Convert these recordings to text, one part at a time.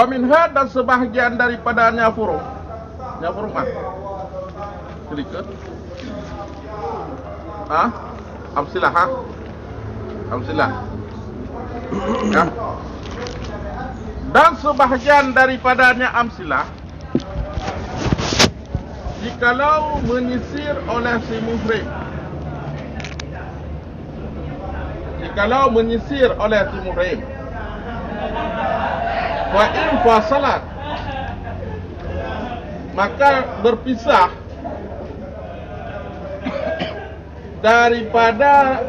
minha dan sebahagian daripadanya furu. Ya furu mah. Sedikit. Amsilah Amsilah. Ya. Dan sebahagian daripadanya amsilah jikalau menyisir oleh si muhrim. Jikalau menyisir oleh si muhrim. Wa in fasalat, maka berpisah daripada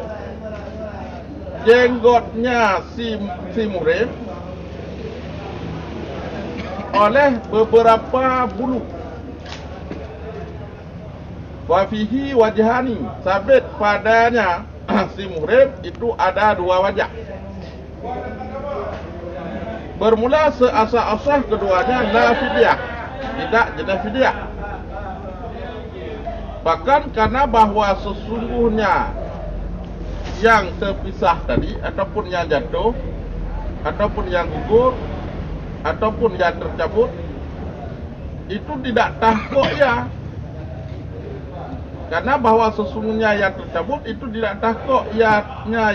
jenggotnya si muhrim oleh beberapa bulu. Wa fihi wajhani, sabit padanya si muhrim itu ada dua wajah. Bermula seasah-asah keduanya la fidyah, tidak jenis fidyah. Bahkan karena bahwa sesungguhnya yang terpisah tadi, ataupun yang jatuh, ataupun yang gugur, ataupun yang tercabut, itu tidak tahkok ya. Karena bahwa sesungguhnya yang tercabut itu tidak tahkok ya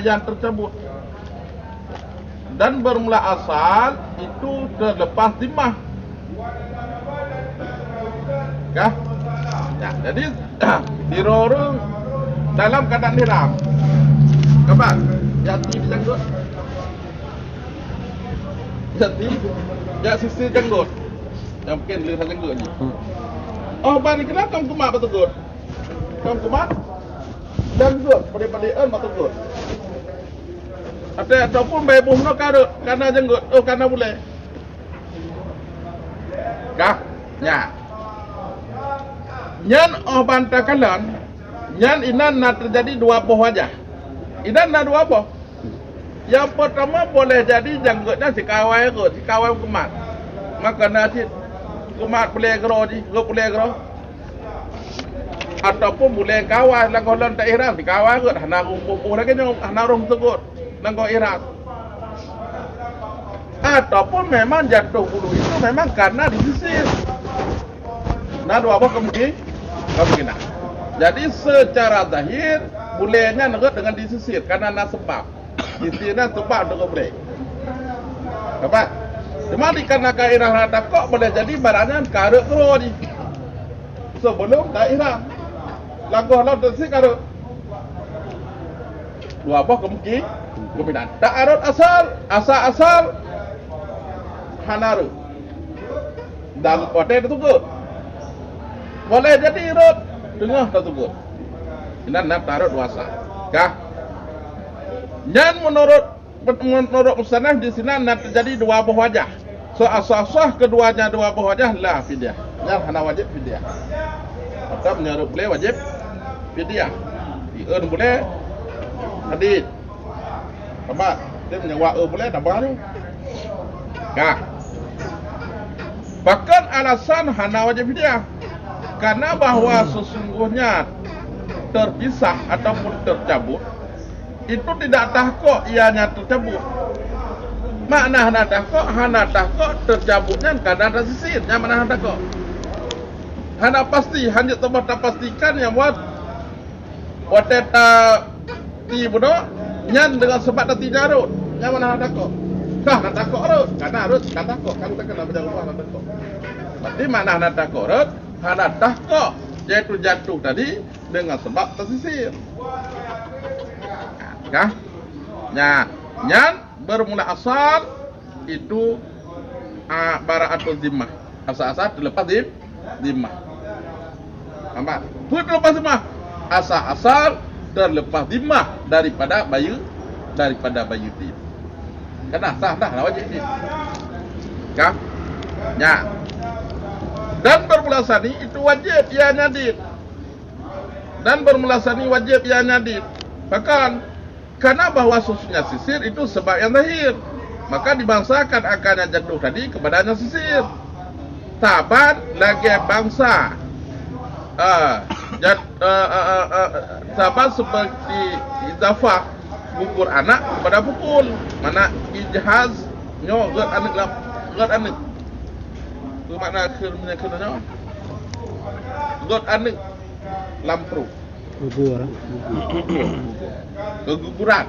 yang tercabut. Dan bermula asal itu terlepas zimmah. Kah? Ya, jadi dirorong dalam keadaan ihram. Kapan? Jati janggut. Jati, ya sisi janggut. Yang mungkin lihat janggut ni. Oh, bani kenapa kamu kumat betul? Kamu kumat? Janggut, pada-pada betul. Ataupun bayi buhno karena jenggot, karena boleh. Kah? Ya. Nyan bantakalan, nyan inan nak terjadi dua buah wajah. Inan nak dua buah. Yang pertama boleh jadi jenggotnya si kawai kumat. Maka nanti kumat boleh geroji, boleh geroji. Ataupun boleh kawai langkolon tak ihram si kawai kot, hana rumpuh lagi nyong hana rum tegut. Nanggo ihram. Ataupun memang jatuh bulu itu memang karena disisir. Nah, dua apa kemungkinan. Jadi secara zahir bolehnya nengok dengan disisir karena ada sebab. Disisirnya sebab untuk boleh. Dapat? Cuma dikarenakan ihram ada kok boleh jadi barangnya karek kerodi. Sebelum dah ihram. Lagu halau tersik karek. Dua apa kemungkinan. Ta'arud asal hanaru dan kote itu tuh boleh jadi irut tengah itu tuh ini nak ta'arud wasa kah dan menurut musanaf di sini nak terjadi dua buah wajah. So asah keduanya dua buah wajah lah fidyah, yang hana wajib fidyah atau menurut boleh wajib fidyah diurun boleh hadid apa? Dia menyewa boleh tambah tu. Kah? Bahkan alasan hana wajib fidyah karena bahwa sesungguhnya terpisah ataupun tercabut itu tidak tahkok ianya tercabut. Makna hana tahkok tercabutnya karena ada sisirnya mana hana tahkok. Hana pasti hanya tempat pastikan yang buat wateta ti bodoh nyan dengan sebab tadi jarut. Yang mana nak takut? Kah nak takut rut? Karena rut nak takut. Kan kita kena berjalan nak takut. Berarti mana nak takut rut? Nak takut. Jatuh tadi dengan sebab tersisir. Kah? Ya, nyan bermula asal itu bara'atul zimmah. Asal-asal terlepas zimmah. Nampak? Terlepas zimmah. Asal-asal terlepas zimmah daripada bayu din. Kena sah dah wajib din. Kah? Ya. Dan bermula sani itu wajib ia nyadid. Dan bermula sani wajib ia nyadid. Bahkan karena bahwa susunya sisir itu sebab yang zahir, maka dibangsakan akan yang jatuh tadi kepadanya sisir. Taban lagi bangsa sahabat seperti izafah pukul anak kepada pukul mana ijhaz nyo gat anak Itu makna kenanya. God ane lampru. Gugur. Keguguran.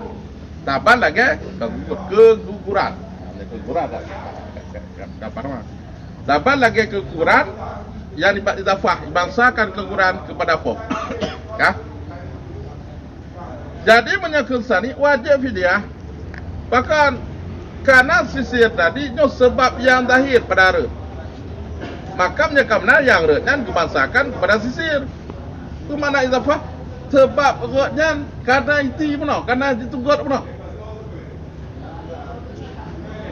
Taban lagi keguguran. Keguguran dah. Kapan mah? Taban lagi keguguran yang idafah bangsakan keguguran kepada apa? Kah? Jadi menyaksikan wajib fidyah. Bahkan karena sisir tadi nyo sebab yang zahir pada re. Maka menyakamna yang re dan kebangsakan kepada sisir. Itu mana idafah? Sebab rotnya karena itu benar, karena itu got benar.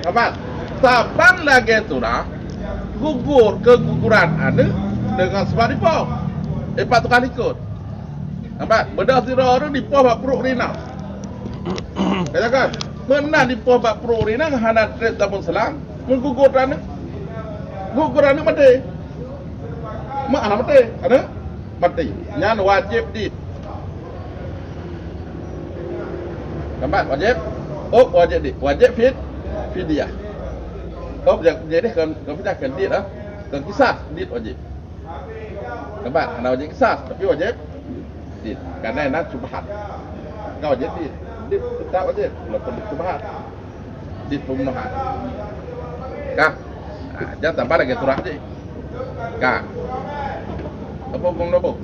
Apa? Taban lagi tu dah gugur keguguran ada dengan sebab dipo. Empat kali ikut. Apa? Benda sira orang dipo bab perut rina. Katakan, pernah dipo bab perut rina hana tres tabun selang, mengguguran. Guguran ni mati. Mak ana mati, ada? Mati. Nyan wajib di. Nampak wajib? Oh, wajib di. Wajib fidyah. Kau jadi kan fidyah kan dia lah. Kan kisah dit wajib. Nampak? Ana wajib kisah tapi wajib dit. Karena nak subhat. Kau wajib dit. Dit tak wajib. Lepas subhat. Dit pembunuhan. Kah? Jangan tambah lagi turah je. Kah? Apa pun nopo.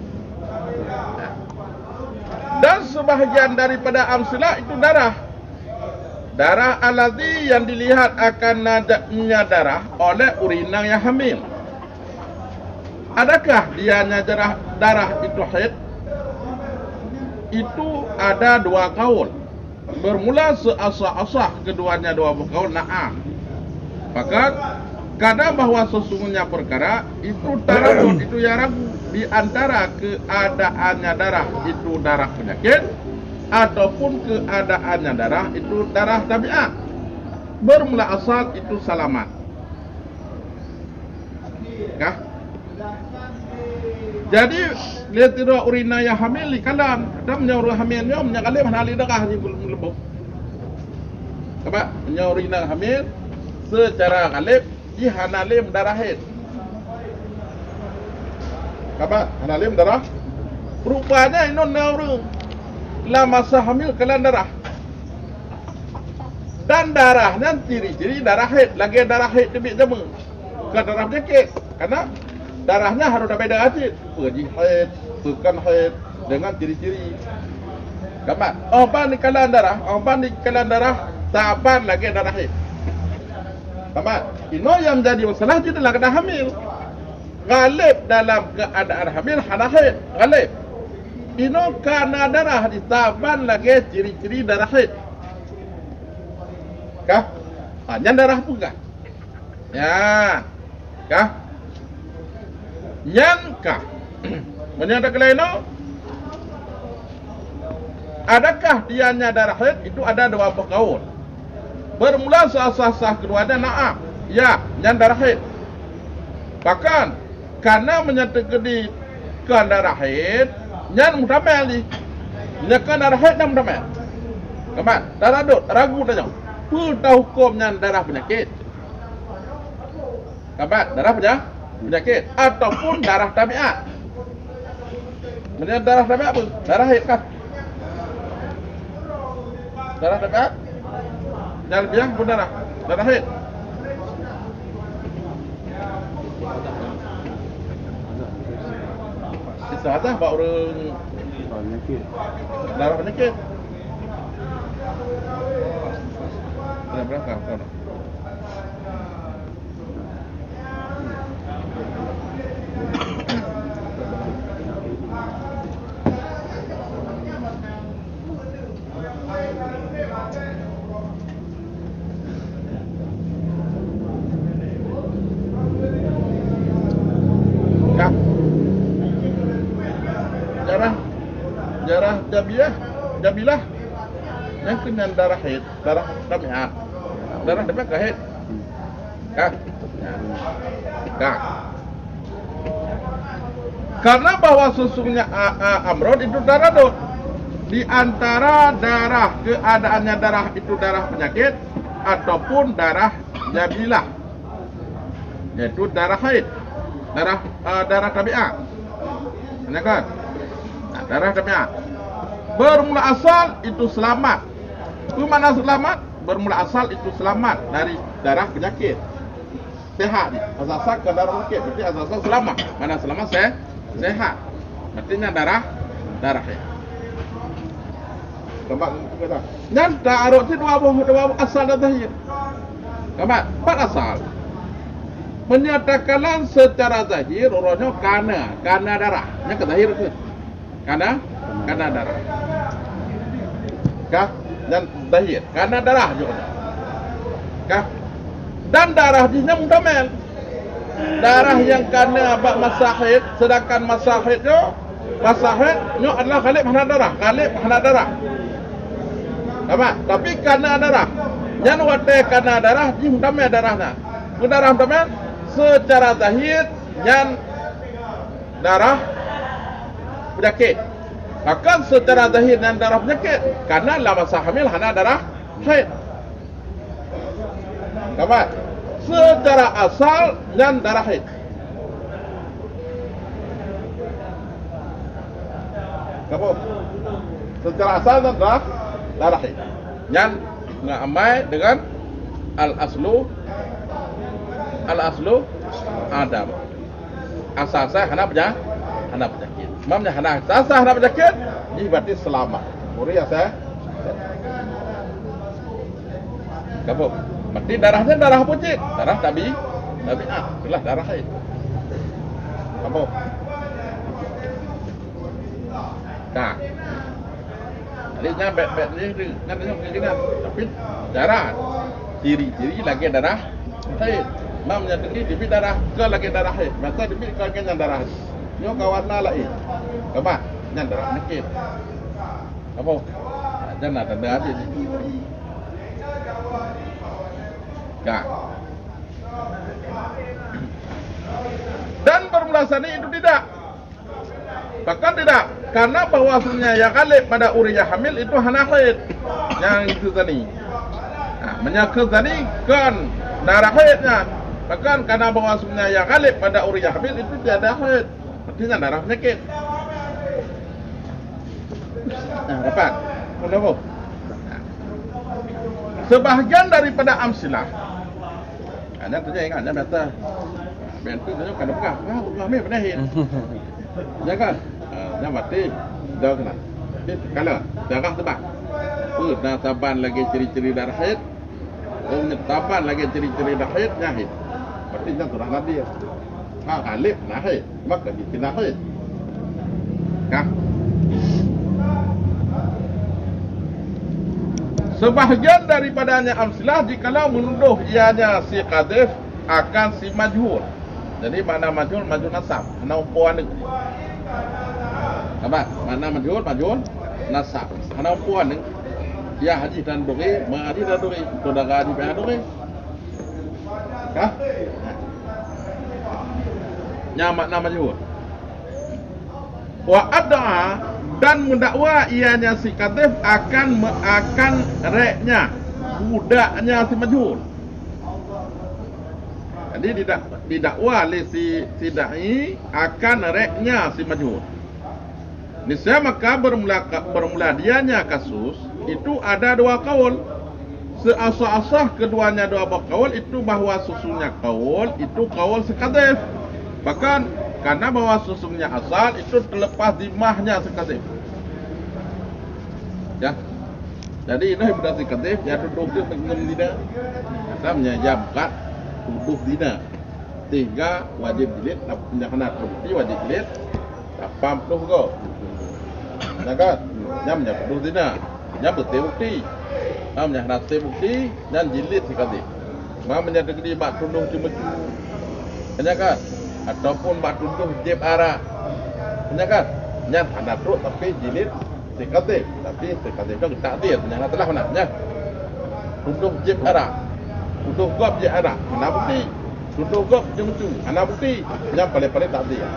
Dan sebahagian daripada amsilah itu darah. Darah alladhi yang dilihat akan nadanya darah oleh urina yang hamil. Adakah dianya darah itu haid? Itu ada dua kaul. Bermula seasah-asah keduanya dua kaul na'am. Maka kadang bahawa sesungguhnya perkara itu taradud itu yang ragu di antara keadaannya darah itu darah penyakit ataupun keadaannya darah itu darah tabiat. Bermula asal itu salamat. Kah? Jadi lihat tidak urina yang hamil di kalam, ada menyaur hamilnya menyakali mana li darah ni belum lebih. Apa? Menyaur urina hamil secara galib di hanalim darah haid. Apa? Hanalim darah. Rupanya ini nauru la masa hamil kelan darah. Dan darahnya ciri-ciri darah haid. Lagi darah haid demi jamu. Bukan darah penyakit. Karena darahnya harus ada beda acid. Pergi haid, bukan haid dengan ciri-ciri. Apa? Apa ni kelan darah? Apa ni kelan darah? Taban lagi darah haid. Apa? Ino yang jadi masalah dia dalam keadaan hamil. Galib dalam keadaan hamil hana haid. Galib. Ino karena darah ditaban lagi ciri-ciri darah haid. Kah? Hanya darah pun kah? Ya. Kah? Yang kah? Menyatakan lain adakah dianya darah haid? Itu ada dua kaul. Bermula sah-sah keduanya na'am. Ya, yang darah haid. Bahkan karena menyatakan di darah haid, yang mutamel ni. Menyatakan darah haid yang mutamel. Kapan? Darah dot, ragu dah jauh. Pulta hukumnya darah penyakit. Kapan? Darah penyakit ataupun darah tabiat. Menyatakan darah tabiat apa? Darah haid kah? Darah tabiat? Jangan bilang pun darah haid. Isyaratah bawa orang darah penyakit. Berapa kau? Darah jabilah yang kena darah haid, darah tabiat. Darah tabiat haid. Kah? Kah? Karena bahwa sesungguhnya amrod itu darah dot. Di antara darah keadaannya darah itu darah penyakit ataupun darah jabilah. yaitu darah haid, darah tabiat. Kan? Nah, darah tabiat. Bermula asal itu selamat. Itu mana selamat? Bermula asal itu selamat dari darah penyakit. Sehat. Asal ke darah penyakit, berarti asal selamat. Mana selamat sehat. Artinya darah haid. Gambar kita. Dan ta'aruf itu dua asal dan zahir. Gambar 4 asal. Menyatakan secara zahir orangnya karena darah. Nya ke zahir itu. Karena darah. Kah? Dan zahir karena darah juga. Kah? Dan darah jinya mudamel. Darah yang karena masa haid, sedangkan masa haidnya adalah galib hana darah. Apa? Tapi karena darah. Yang wate karena darah ji mudamel darahnya. Darah mudamel secara zahir yang darah penyakit. Bahkan secara zahir dan darah penyakit karena la masa hamil hana darah haid. Apa? Secara asal dan darah haid. Apa? Secara asal dan darah haid. Yang ngamai dengan al-aslu Adam. Asal-asal hana penyakit. Mamnya hana asal hana penyakit, ini berarti selamat. Muri saya. Kamu, berarti darahnya darah pucit, darah tabiat, itulah darah haid. Kamu. Nah. Jadi bet ni kan tapi darah ciri-ciri lagi darah haid. Mamnya tinggi di darah ke lagi darah haid. Masa di ke lagi darah. Nyo kawarna lain. Apa? Nya darah penyakit. Apa? Jangan ada aja ni. Kak. Dan permulasani itu tidak. Bahkan tidak. Karena bahwasanya yang galib pada uriya hamil itu hana haid. Yang itu tadi. Nah, menyangkut tadi kan darah haidnya. Bahkan karena bahwasanya yang galib pada uriya hamil itu tiada haid. Artinya darah penyakit. Nah, dapat. Kenapa? Nah. Sebahagian daripada amsilah. Ada tu je ingat ada mata. Bentuk tu kan apa? Hamil pernah haid. Ya kan? Yang mati dah kena. Kalau darah sebab dah taban lagi ciri-ciri darah haid. Taban lagi ciri-ciri darah haid, haid. Berarti jangan turun lagi. Galib nak haid, maka dikena haid. Kah? Sebahagian daripadanya amsilah jikalau menuduh ianya si qadhif akan si majhul. Jadi mana majhul nasab, ana umpuan negeri. Apa? Mana majhul nasab. Ana umpuan negeri. Ya haji dan doi, haji dan doi, saudara haji dan doi. Kah? Nya makna majhul. Wa ad'a dan mendakwa ianya si qadhif akan reknya budaknya si majhul. Jadi didakwa oleh si dai akan reknya si majhul. Niscaya maka bermula dianya kasus itu ada dua kaul. Seasah-asah keduanya dua kaul itu bahwa susunya kaul itu kaul si qadhif. Bahkan karena bahwa susungnya asal itu terlepas dimahnya sekadif. Ya. Jadi ini berarti kadif ya duduk di tengah dina. Asamnya jabkat duduk dina. 3 wajib jilid, kena terbukti wajib jilid. 80 go. Nakat, jamnya duduk dina. Jam bukti. Amnya kena bukti dan jilid sekadif. Mamanya degedi bak duduk cuma. Kenyakat ataupun bak tuduh jeb arah. Kan? Nyat ada perut tapi jilid sekate. Tapi sekate itu tak dia. Nyat telah mana? Nyat. Tuduh jeb arah. Tuduh gop jeb arah. Mana bukti? Tuduh gop jemcu. Mana bukti? Nyat paling-paling tak dia.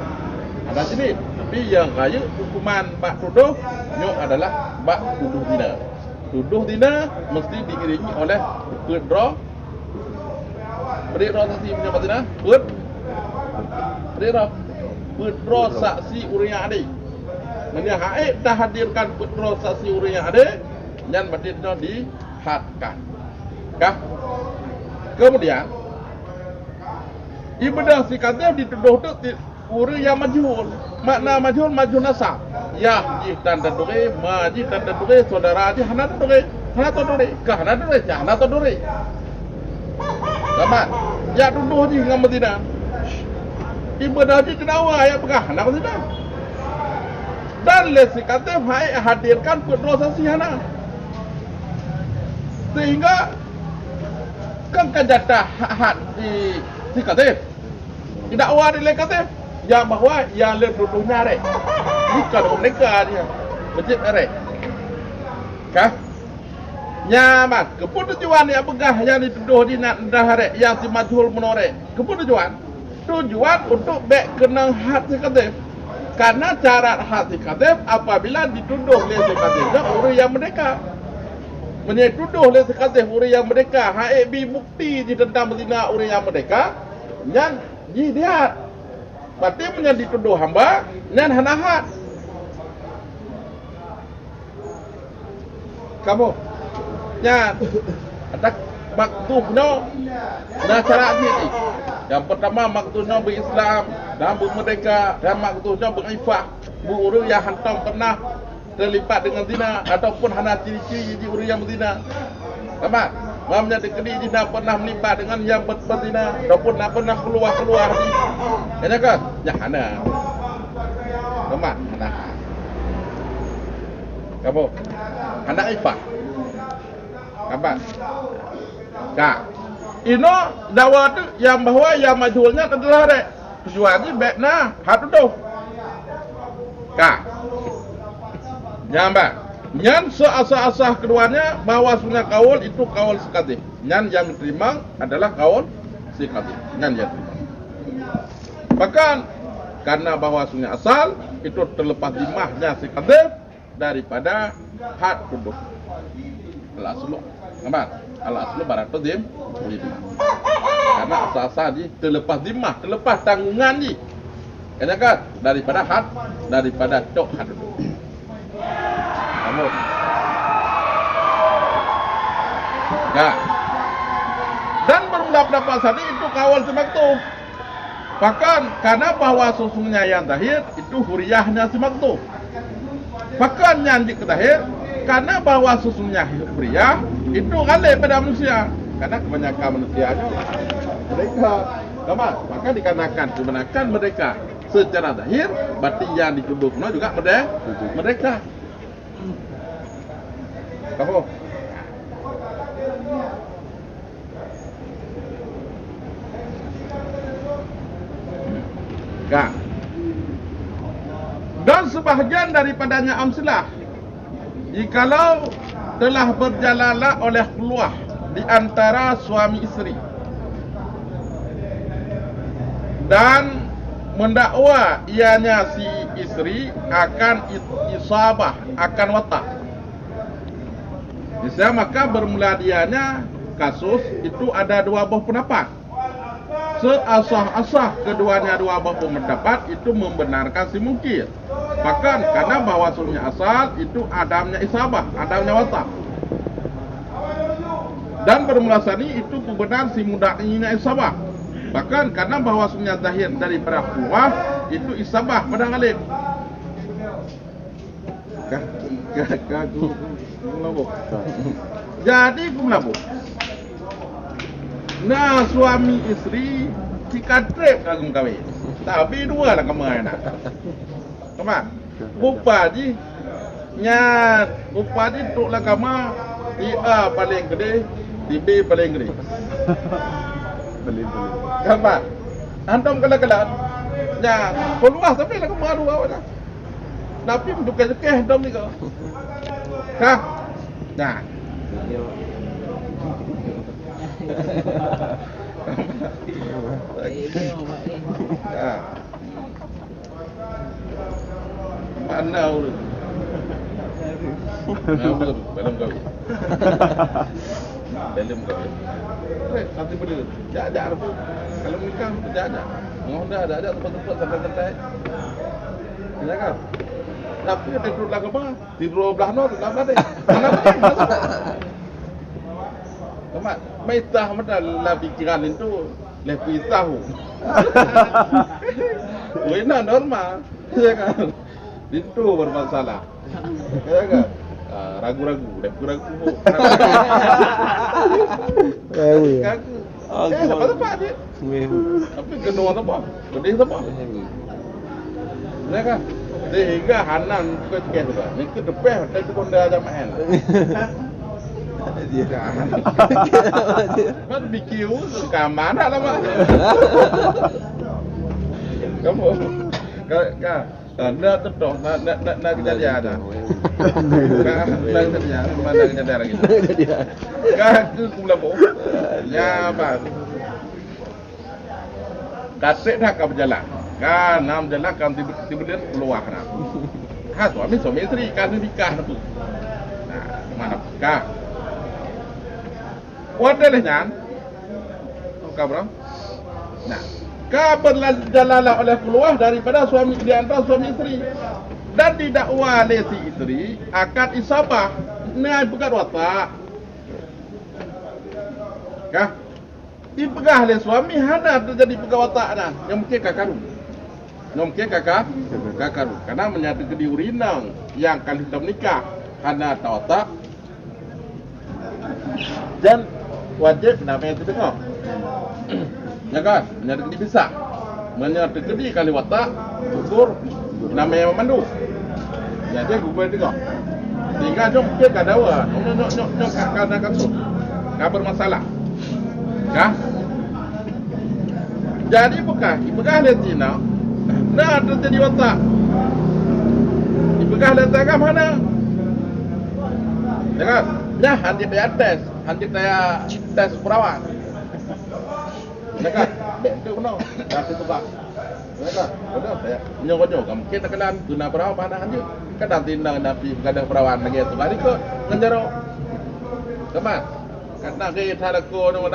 Ada jilid. Tapi yang kaya hukuman bak tuduh nyok adalah bak tuduh dina. Tuduh dina mesti diiringi oleh kedra beri roh saksi punya batina beri roh saksi urang ade menya haid dah hadirkan roh saksi urang ade dan batina dihadkan kah kemudian ibadah sikatnya dituduh tu urang yang majhul. Makna majhul nasab. Ya ji tanda dore, maji tanda dore, saudara ji hana dore, ka hana dore. Sama. Ya tuduh ji ngam Madinah. Ibadah ji kenawa ya pegah hana Madinah. Dan le sikatnya hai hadirkan dosa sihana. Sehingga kan jatah hak di sikatnya. Tidak awal di lekatnya. Ya bahwa yang lebih duduknya rek bukan mereka dia masjid rek kah nyaman kepun tujuan yang pegah yang dituduh di nak dah rek yang si majhul menorek kepun tujuan untuk bek kenang hati katib karena cara hati katib apabila dituduh oleh si katib orang yang mereka menyatuduh oleh si katib orang yang mereka bi bukti di tentang berzina orang yang mereka yang dia berarti menjadi dituduh hamba dan hanahat. Kamu ya ada maktubnya dan syarat ini. Yang pertama maktubnya berislam dan bermerdeka dan maktubnya berifah. Orang yang hantam pernah terlibat dengan zina ataupun hana ciri-ciri di orang yang berzina. Sama. Mamnya dikedi tidak pernah melibat dengan yang berzina ataupun tak pernah keluar di kena kan? Jangan teman anak kamu anak ifah kapan kak ino dakwah tu yang bahwa yang majhulnya adalah rek kecuali bekna hatu tu kak nyambak nyan seasah-asah keduanya bahwa sunnah kaul itu kaul sekatih. Nyan yang diterima adalah kaul sekatih. Nyan yang diterima. Bahkan karena bahwa sunnah asal itu terlepas dimahnya sekatih daripada had tuduh. Al-aslu, nampak? Al-aslu barat dim. Karena asal-asal di terlepas dimah, terlepas tanggungan di. Kan daripada had, daripada tok had tuduh. Ya. Dan bermula pendapat tadi itu kawal semaktu. Bahkan karena bahwa sesungguhnya yang zahir itu huriyahnya semaktu. Bahkan yang diketahui karena bahwa sesungguhnya huriyah itu galih pada manusia. Karena kebanyakan manusia mereka sama. Maka dikarenakan kebenaran mereka secara zahir, berarti yang dituduhnya juga mereka. Kamu Kak. Dan sebahagian daripadanya amsilah jikalau telah berjalanlah oleh keluar di antara suami isteri dan mendakwa ianya si isteri akan isabah, akan watak. Bisa maka bermula dianya kasus itu ada dua buah pendapat. Seasah-asah keduanya dua buah pendapat itu membenarkan si mungkir. Bahkan karena bahwa sunnah asal itu adamnya isabah, adamnya watak. Dan bermula sani itu kebenaran si mudaknya isabah. Bahkan karena bahwa sunnah zahir daripada kuah itu isabah pada galib. Jadi kumlabu. Nah suami isteri cikatrep kagum kawin. Tapi dua lah kemana? Kemana? Bupati nyat bupati tu lah kama di A paling gede, di B paling gede. Beli. Kemana? Antum kala-kala. Ya, peluang sampai lah kemana dua orang. Tapi untuk kekeh dom ni kau. Kah? Nah. Mana urut? Mana dalam kau? dalam kau. Nanti berdua. Jajak aku. Kalau menikah jajak. Ngomong dah ada tempat-tempat santai-santai. Ya kan? Tapi ada tidur lagu apa? Tidur belah no, belah deh. Kamat, mai tah mata la pikiran itu lebih tahu. Wena normal, ya kan? Itu bermasalah. Ya kan? Ragu-ragu. Ragu. Apa tempat dia? Tapi kedua tempat. Gede tempat. Ya kan? Sehingga Hanan ke juga. Ni ke depan dan tu konda jamaah. Dia kan BQ ke mana lah mak. Kamu anda tuh nak kejadian ada. Nak kejadian mana kejadian lagi. Kah tu kumla bo. Ya apa. Kasih dah kau berjalan. Kan nam jalan kan tiba-tiba keluar nak. Suami isteri kan nikah tu. Nah, mana kah? Wadah nyan. Kau bro. Nah, kau berjalan oleh keluar daripada suami di antara suami isteri dan didakwa oleh si isteri akan isabah dengan pegat watak. Kah? Dipegah oleh suami hana terjadi pegat watak dah. Yang mungkin kakaru. Nomke kakak ru karena menyatu di urinang yang kali kita menikah hana tawatak dan wajib namanya itu dengar. Ya kan? Menyatu di bisa. Menyatu di kali watak ukur namanya memandu. Jadi gubernur dengar. Sehingga jom kita kadawa, nyok karena kasus. Enggak bermasalah. Kah? Jadi bukan lihat Cina. Nah, terjadi watak. Dipegah letak ke mana? Ya kan? Nah, hanti saya tes perawat. Ya kan? Betul benar. Kasih tukar. Ya kan? Betul saya. Nyok-nyok kamu kita kelan guna perawat mana hanti. Kan nanti napi kadang perawat lagi tu balik ke ngenjaro. Teman. Karena kita ada ko nang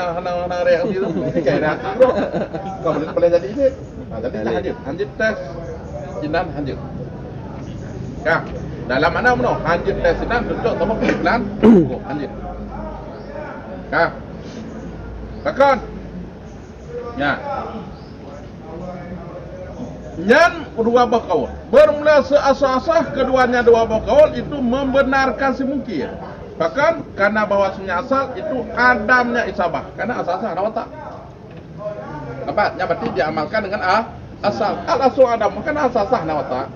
reaksi itu kayak nanti bro. Kamu boleh jadi ini. Jadi hanjit tes jinan hanjit. Kah? Dalam mana meno? Hanjit tes jinan tunjuk tombol iklan. Hanjit. Kah? Takkan. Ya. Nyan dua bakawal. Bermula seasah-asah keduanya dua bakawal itu membenarkan semungkin. Bahkan karena bahwasanya asal itu adamnya isabah. Karena asal-asal ada watak. Tepatnya berarti diamalkan dengan asal. Al-asal adam kan asal sah watak.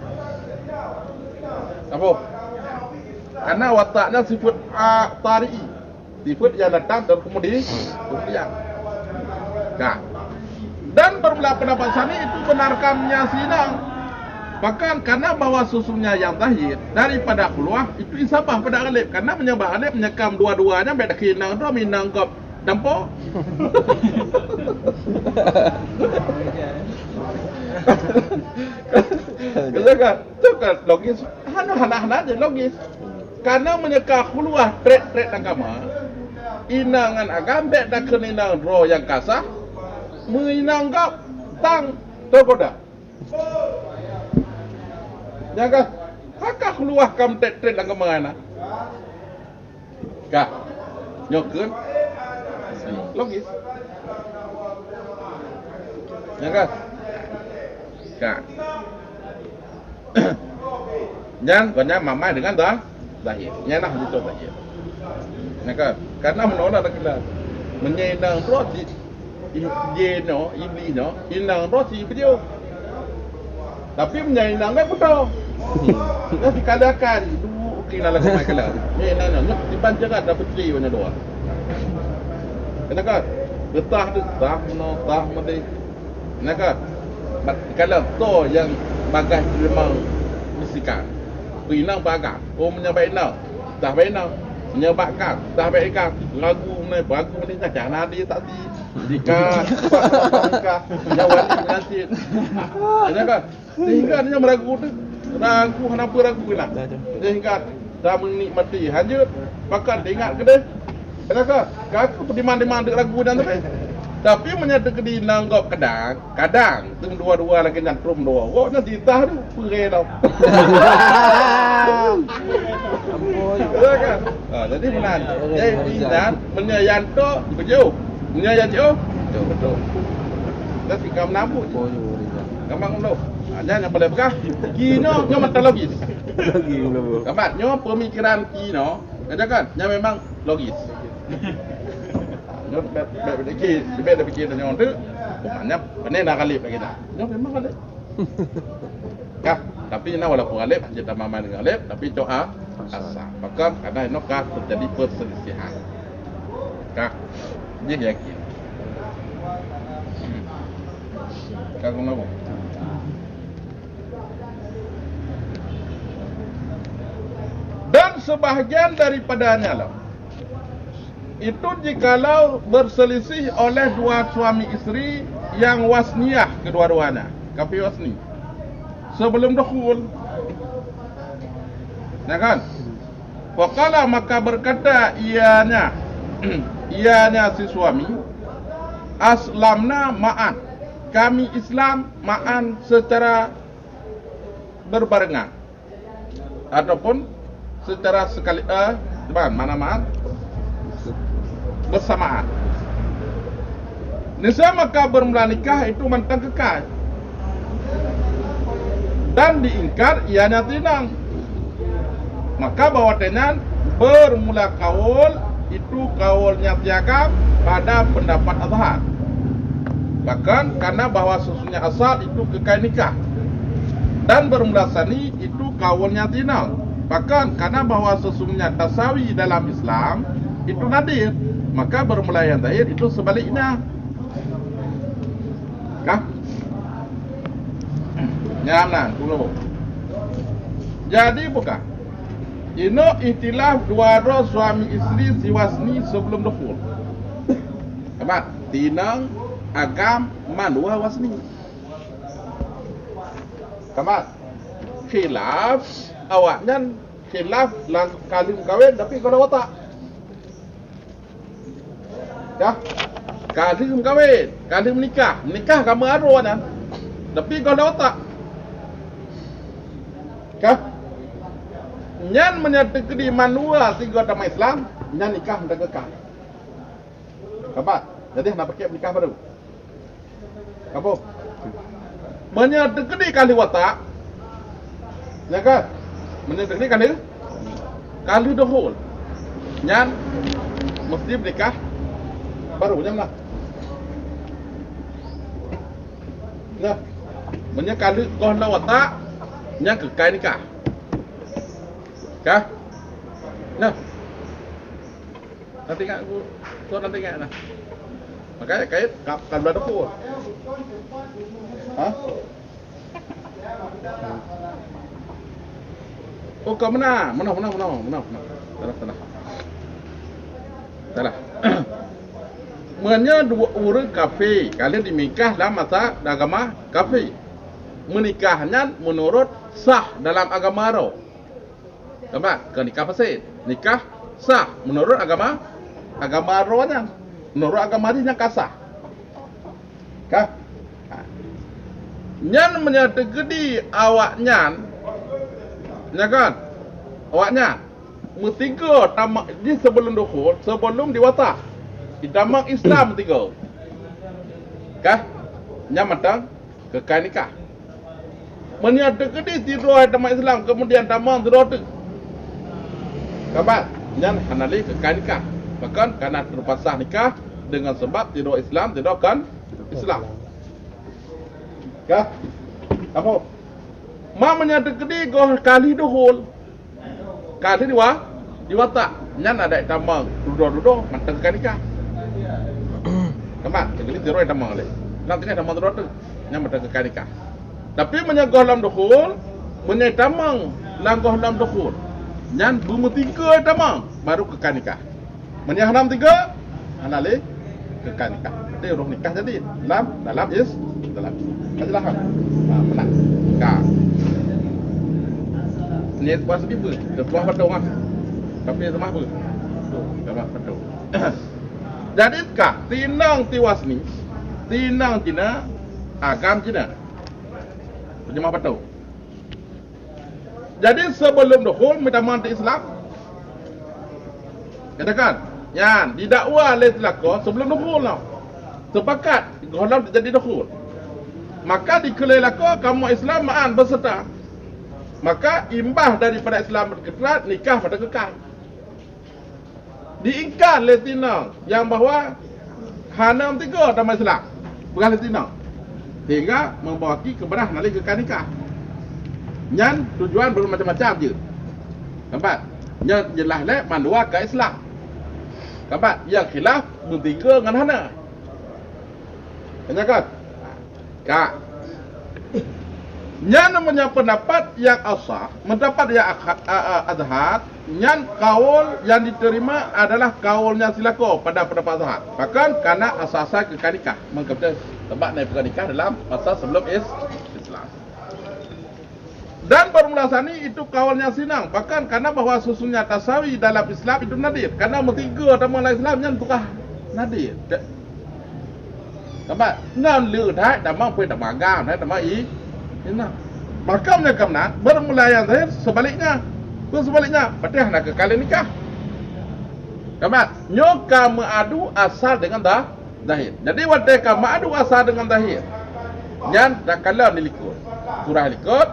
Apa? Karena wataknya sifat tari'i. Sifat yang datang dari kemudian. Nah. Dan bermula pendapat sani itu benarkannya sinang. Bahkan karena bahwa susunya yang zahir daripada keluar itu isabah pada alif. Karena menyabah alif menyekam dua-duanya beda kinang tu minang kop dampo. Kan? Itu kan logis. Hana aja logis. Karena menyeka keluar tret-tret agama. Inangan agama beda keninang roh yang kasah. Menanggap tang tergoda. Jangan hakah keluar kam tret-tret agama mana? Kah? Nyokun. Logis. Jangan. Kah? Jangan banyak mama dengan zahir. Nyanah itu zahir. Jangan. Karena menolak kita menyenang roti jeno iblis no inang roti video. Tapi menyenang enggak betul. Dah dikadakan dulu kena lagu mai kala. Nana dipanjakan dapat tri banyak doa. Kenapa? Getah mati. Kenapa? Kalau to yang bagai memang bisikan. Pinang bagai. Oh menyabai nau. Dah baik nau. Menyebabkan dah baik kan lagu ni bagu ni tak jangan dia tak dikat jawab nanti kan sehingga dia meragu tu kenapa ragu lah sehingga dah menikmati hanyut bahkan dia ingat ke dia Kenapa? Kaku demand ragu dan tapi menyata ke di nanggap kadang tung dua-dua lagi nyantrum dua. Oh nanti tah tu pergi dah. Ya kan? Jadi menan. Jadi dan menyayanto bejo. Menyayanto betul. Tapi kamu nampu. Gampang lo. Hanya yang boleh bekah. Kino nyo mata logis. Lagi belum. Kamat nyo pemikiran kino, kan? Nya memang logis. Nyo bet fikir nyo tu, bukannya pandai nak galip lagi dah. Nyo memang galip. Kah, tapi na walaupun galip, kita mama dengan galip, tapi doa asa. Maka karena ino kah terjadi perselisihan. Kah, dia yakin. Kah kenapa? Dan sebahagian daripadanya lah itu jikalau berselisih oleh dua suami istri yang wasniyah kedua-duanya, kafi wasni sebelum dukhul, ya kan? Faqala maka berkata ianya ianya si suami, aslamna ma'an, kami Islam ma'an secara berbarengan ataupun secara sekali mana ma'an bersamaan. Nisa maka bermula nikah itu mentang kekal dan diingkar ianya tinang, maka bahwa tenan bermula kaul itu kaulnya tiagam pada pendapat azhar, bahkan karena bahwa sesungguhnya asal itu kekal nikah, dan bermula sani itu kaulnya tinang, bahkan karena bahwa sesungguhnya tasawi dalam Islam itu nadir, maka bermula yang zahir itu sebaliknya. Kah? Nyaman dulu. Jadi bukan ino ikhtilaf dua suami istri siwasni sebelum dukhul. Kamat tinang agam manua wasni. Kamat khilaf awaknya khilaf lang kali kawin tapi kalau watak. Ya, kali kawin, kali menikah kamu aruan kan, tapi kau dah otak, kah? Nyan menyatakan di manua tiga agama Islam, nyan nikah mendaga kah? Kapat, jadi nak pakai nikah baru, kapo? Menyatakan di kali watak, ya kan? Menyatakan di kali dukhul, nyan mesti menikah baru jam lah. Nah, menyakali kau nak watak, yang kekal nikah, kah? Nah, nanti kan aku, nanti kan nah, makanya kait kan berada pun, hah? Oh kau mana? Salah. Menya dua orang kafir kalian dimikah dalam masa agama kafir, menikahnya menurut sah dalam agama ro. Apa? Ke nikah fasid, nikah sah menurut agama ro nya, menurut agama dia kasah. Kah? Nyan menyatakan di awaknya, ya kan? Awaknya metiga tamak di sebelum dukhul, sebelum diwatah. Dalam Islam tiga, kah? Nyamatan kekal nikah. Menyatakan di tidur dalam Islam kemudian dalam tidur tu, kabar? Nyan hanali kekal nikah. Bahkan karena terpasah nikah dengan sebab tidur Islam tidur kan Islam, kah? Apa? Ma menyatakan di kali dukhul, kali diwatak. Nyan ada dalam duduk mantang kekal nikah. Kamat, jadi tiroy tamang le. Nanti ada mandor tu, yang mereka kekal nikah. Tapi menyagoh dalam dukhul, menyetamang langgoh dalam dukhul. Yang bumi tiga tamang, baru kekal nikah. Menyah enam tiga, anale kekal nikah. Dia roh nikah jadi dalam Ajalah. Menang. Kah. Ni puas bibu, buah padong ah. Tapi sama apa? Sama padong. Jadi kah tinang tiwas ni, tinang Cina, agam Cina. Terjemah betul. Jadi sebelum dahulu minta mantik Islam, katakan, yan didakwa oleh telaka sebelum dahulu lah. Sepakat kalau jadi dahulu. Maka dikelelaka kamu Islam ma'an berserta. Maka imbah daripada Islam berkekal, nikah pada kekal. Diingkar oleh tinang yang bahawa hanam tiga dalam Islam, bukan oleh tinang. Sehingga membawaki keberah nalik kekal nikah. Yang tujuan bermacam-macam je. Nampak? Yang jelas leh mandua ke Islam. Nampak? Yang khilaf bertiga dengan hana. Kenyakan? Kak. Yang namanya pendapat yang asah, pendapat yang azhar, yang kaul yang diterima adalah kaulnya silako pada pendapat azhar. Bahkan karena asas kekanikah, mengkata tempat naik pernikah dalam masa sebelum Islam. Dan bermulasani itu kaulnya sinang. Bahkan karena bahawa susunya tasawi dalam Islam itu nadir. Karena bertiga dalam Islam yang tukah nadir. Nampak? Ngan lu dah damang pun damang agam, dah damang ini. Maka menyebabkan bermula yang zahir sebaliknya. Sebaliknya, patah nak kekal nikah. Nampak? Nyoka mengadu asal dengan zahir. Jadi wateka mengadu asal dengan zahir. Yang dah kalau dilikut. Surah likut.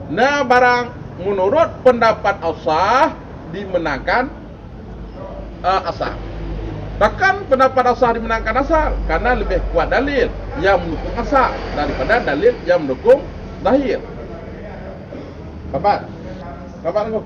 Nah barang menurut pendapat asah dimenangkan asal. Bahkan pendapat asal dimenangkan asal karena lebih kuat dalil yang mendukung asal daripada dalil yang mendukung zahir. Bapak aku.